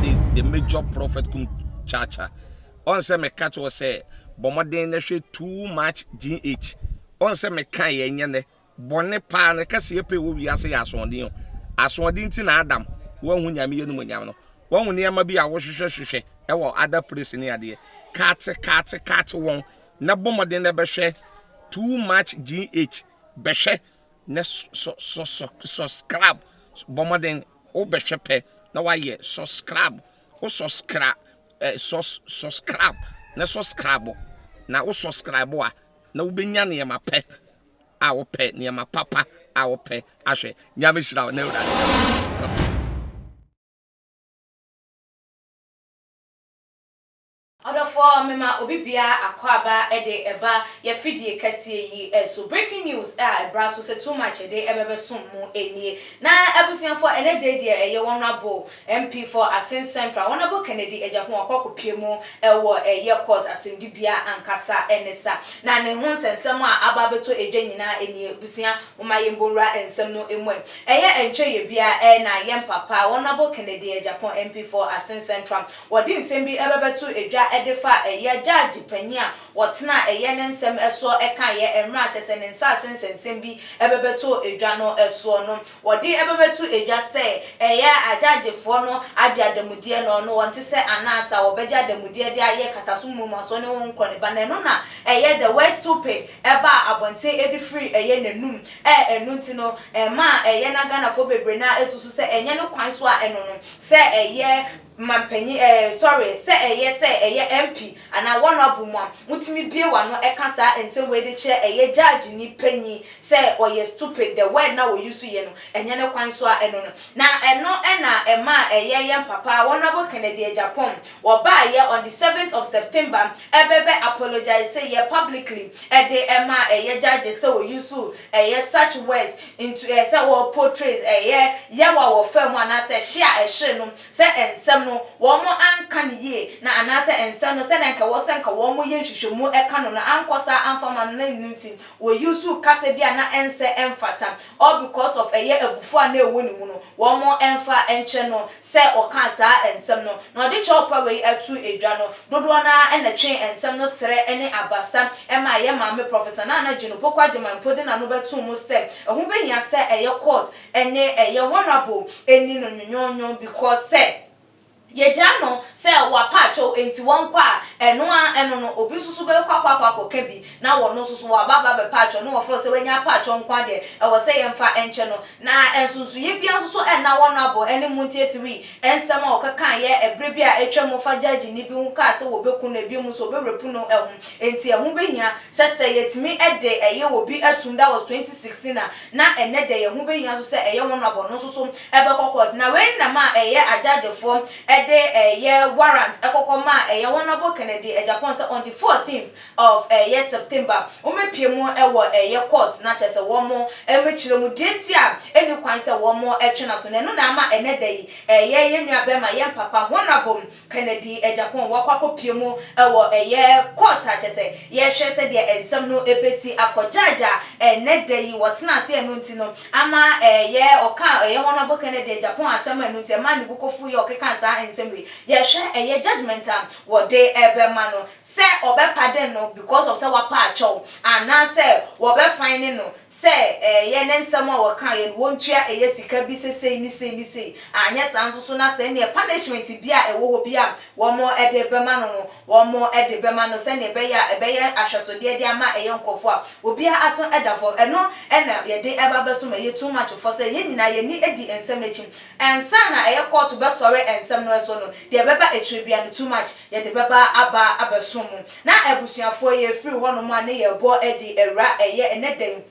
the major prophet kum chacha. On say me catch was say bomoden na hwe too much GH. On say me kan ye nyane bone pa na kase ye pe wo wiase ya asondin. Asondin ti na Adam wo hu nyame yenu nyam no. Wo hu ne ma bi a wo hwehwehwehwe e wo other place ni ade. Cat won na bomoden na be hwe too much GH be hwe na subscribe bomoden o be hwe pe na wa ye subscribe o subscribe subscribe na subscribe na o subscribe a na wo benya ne ma pe a wo pe ne ma papa a wo pe ahwe nyame hira na ewura Order for mema obibia akwaba ede eba ye fidie kase yi so breaking news bra so say too much ede ebebe som mu enie na abusian for ene de de eye honorable MP for Asin Central honorable Kennedy Ejapon akokopie mu ewo eye court asindi bia ankasa enesa na ne ho nsensem a ababeto edwa nyina enie busian umayembonra ensem no emu eye enche ye bia na ye papa honorable Kennedy Ejapon MP for Asin Central wodi nsem bi ebebeto edwa edefa eye judge pania wotena eye nensem eso eka ye emra chese ne nsase nsensem bi ebebeto edwa no eso no wodi ebebeto edwa se eye ajagefo no ade adamudie no no wonte se anasa wobeja adamudie de aye katasumu maso ne wonko ne ba no na eye the west stupid eba abonte edi free eye nenum enunti no ma eye na Ghana fo bebre na esusu se enye no kwan so a eno no se eye mampanyi say eye MP ana one abumwa mutimi bie wano ekasa ensem we de che eye judge ni panyi say oye stupid the word na we use ye no enye ne kwan so a eno no na eno na ema eye yem papa honorable Kennedy Ejapon wo ba ye on the 7th of September ebebe apologize say ye publicly de ema eye judge say we use eye such words into say we portrays eye ye wa wo fam ana say share ehye no say ensem no wo mo anka ne ye na anase ensem no se denka wo senka wo mo ye hwehwemu eka no na ankosa amfama no na nunti wo yusu kase bia na ense emfata all because of eye abufu a na ewo ni mu no wo mo emfa enche no se oka sa ensem no na de chopa we atu edwa no dodo na enetwe ensem no sere ene abasa ema ye maame professor na gino pokwa jemampode na no betu mu se ehun behia se eye court ene eye honorable eni no nyonyo because se Yejano say wa pacho enti wonkwa eno no obi susu be kwakwa kebi na wono susu wa baba be pacho no ofro se wenya pacho nkwa de e wo say yemfa enche no na ensusu ye bia susu na wono abo ene muntie 3 ensema okaka ye ebre bia etwemu fa judge ni bi nka se wo beku na bi mu so be repu no ehun enti ehun behia se yetimi ede eye obi atum that was 2016 na ene de ehun behia so se eye wono abo no susu ebe kokot na we na ma eye ajagefo ye warrant ekokoma ye honorable Kennedy Ejapon say on the 14th of September umepie mu ewo ye court na chese wo mo emechire mu date a eni kwan se wo mo etwena so ne no na ama ene dai ye nuabe ma ye papa honorable Kennedy Ejapon wakwakopie mu ewo ye court a chese ye hwe se de ensem no ebesi akojaja ene dai wotena ase enu nti no ama ye oka ye honorable Kennedy Ejapon asem enu nti ma ni bukofu ye okeka sa ensem ye hwe eye judgment am wo de ebe ma no se obe pardon no because of say wa pa acho ana se wo be fine no se ye nensem a wo kan ye wontua eye sika bi sesei ni sei anya sanso so na se ne punishment bia ewo ho bia wo mo ede be ma no wo mo ede be ma no se ne be ya ahwesode de ama eye nkofo a obi aso edafo eno ena ye de eba be so ma ye too much for say ye nyina ye ni edi ensem na chim ensa na eye court be sorry ensem no so no de beba etrebia no too much ye de beba aba abeso mu na ebusuafo ye free hono ma ne ye bo edi era eye eneden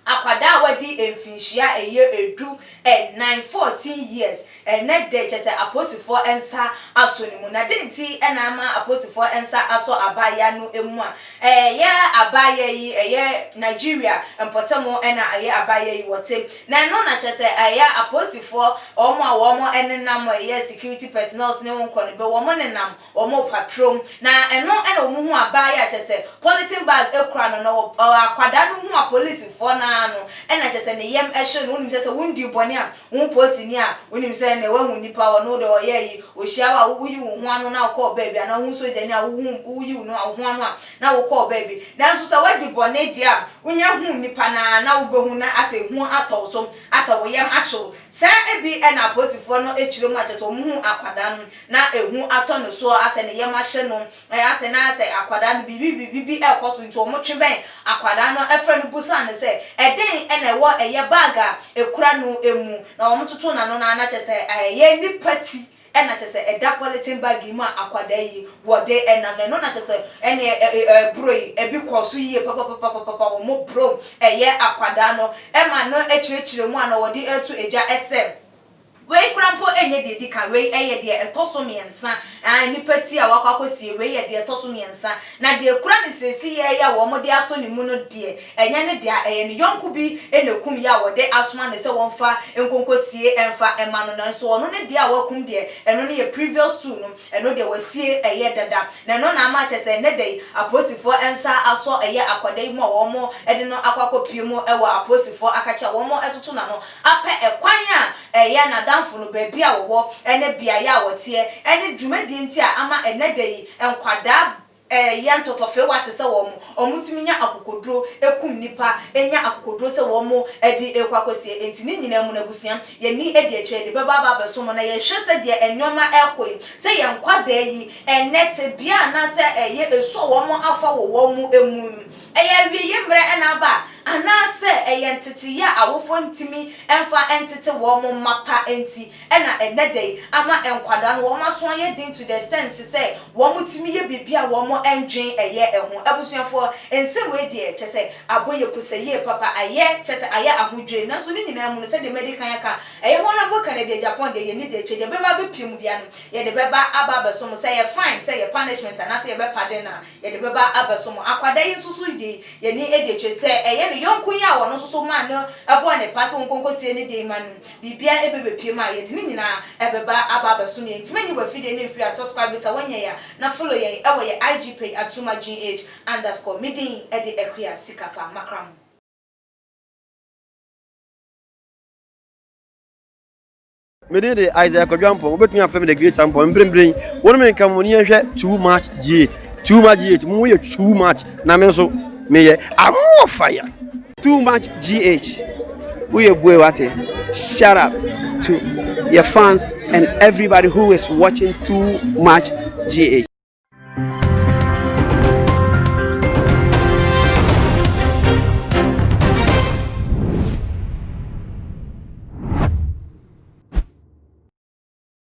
akwada wadi emfinhia eye edu 914 years ene de chese aposifo ensa asonimu na denti ena ama aposifo ensa aso abaya no emu a ye abaya yi eye Nigeria empotemo ena eye abaya yi wote na no na chese eye aposifo omo enenam eye security personnel ne wonko ne be womo nenam omo patrol na eno ena omu hu abaya chese politin bag ekra no akwada no hu police fo na no ena chese ne yem ehye no nim sese wundi bone a won posi ni a wonim se say ne wahu nipa wo no de oye ohia wa wuyi wo ho anu na ko baby ana hu so de ne wuyi no ho anu a na wo ko baby dan so say wadi bone dia unya hu nipa na wo behu na ase hu atọ so asa wo yam ahyo sa ebi na posifo no echire mu ache so mu hu akwada no na ehu atọ no so ase ne yam ahye no ase na ase akwada no bibi ekoso nti o mo twe ben akwada no efre no busa ne se eden na wo eye baga ekura no emu na o mototo na no na na che se ye ni party na che se eda politin bag mu akwada yi wo de na no na che se ene broi ebi koso yi papa o mo bro eye akwada no ma no echirechire mu ana wo de etu eja SM we krampo enye de kan we eye de etoso miensa ni pati a wakwakosie we ye de etoso miensa na de kura ni sesi ye ya wo mo de aso ni mu no de enye ne de eye ni yonku bi enekum ya wo de asoma ne se wonfa enkonkosie enfa emano na so ono ne de a wakum de eno ne ye previous two no eno de wasie eye dada na no na ma chese ne de aposifo ensa aso eye akwada mu wo mo ede no akwakopie mu ewo aposifo akacha wo mo etutu na no apa ekwan a eye na danfo no baabi a wo ene bia ya wote ene dwumadi nti a ama ene dei enkwada yan totofe wate se wo mo omutiminya akokodro ekum nipa enya akokodro se wo mo edi ekwakosie enti ni nyina mu na busua ye ni edi eche de baba ba so mo na ye hwe se de enwoma ekoi se ye nkwada yi enete bia na se eye eso wo mo afa wo mo emu eye wie ye mre ena ba anase eyentete ya awofo ntimi emfa entete wo mo mapa enti ena enedei ama enkwada no wo maso ye din to the extent say wo mutimi ye bibia wo mo endwen eye eho abusuafo ensem we de chese aboye puseye papa aye chese aye ahodwe na so ni nyina mu se de medical yaka eye ho na bo Canada Japan de ye ni de che de beba be piem bia no ye de beba aba besom say ye fine say ye punishment anase ye be pardon na ye de beba abesom akwada yi susu de ye ni e de che say eye yonku ya wono so man no abo ne pass wonkonkosie ne de man bibia ebebepie ma ye de nyina ebeba aba so ne ntimanyi wa fide ne free subscribe sa wonye ya na follow ye ewo ye IGP Atuma GH_ midin e de ekwia sikapa makram Mede Isaac Odwampo obetun afem the great ampo mbrembren wonu men kam woni hwe too much GH mu ye too much na me so me ye amo fire too much GH we boy wate shout out to your fans and everybody who is watching too much GH.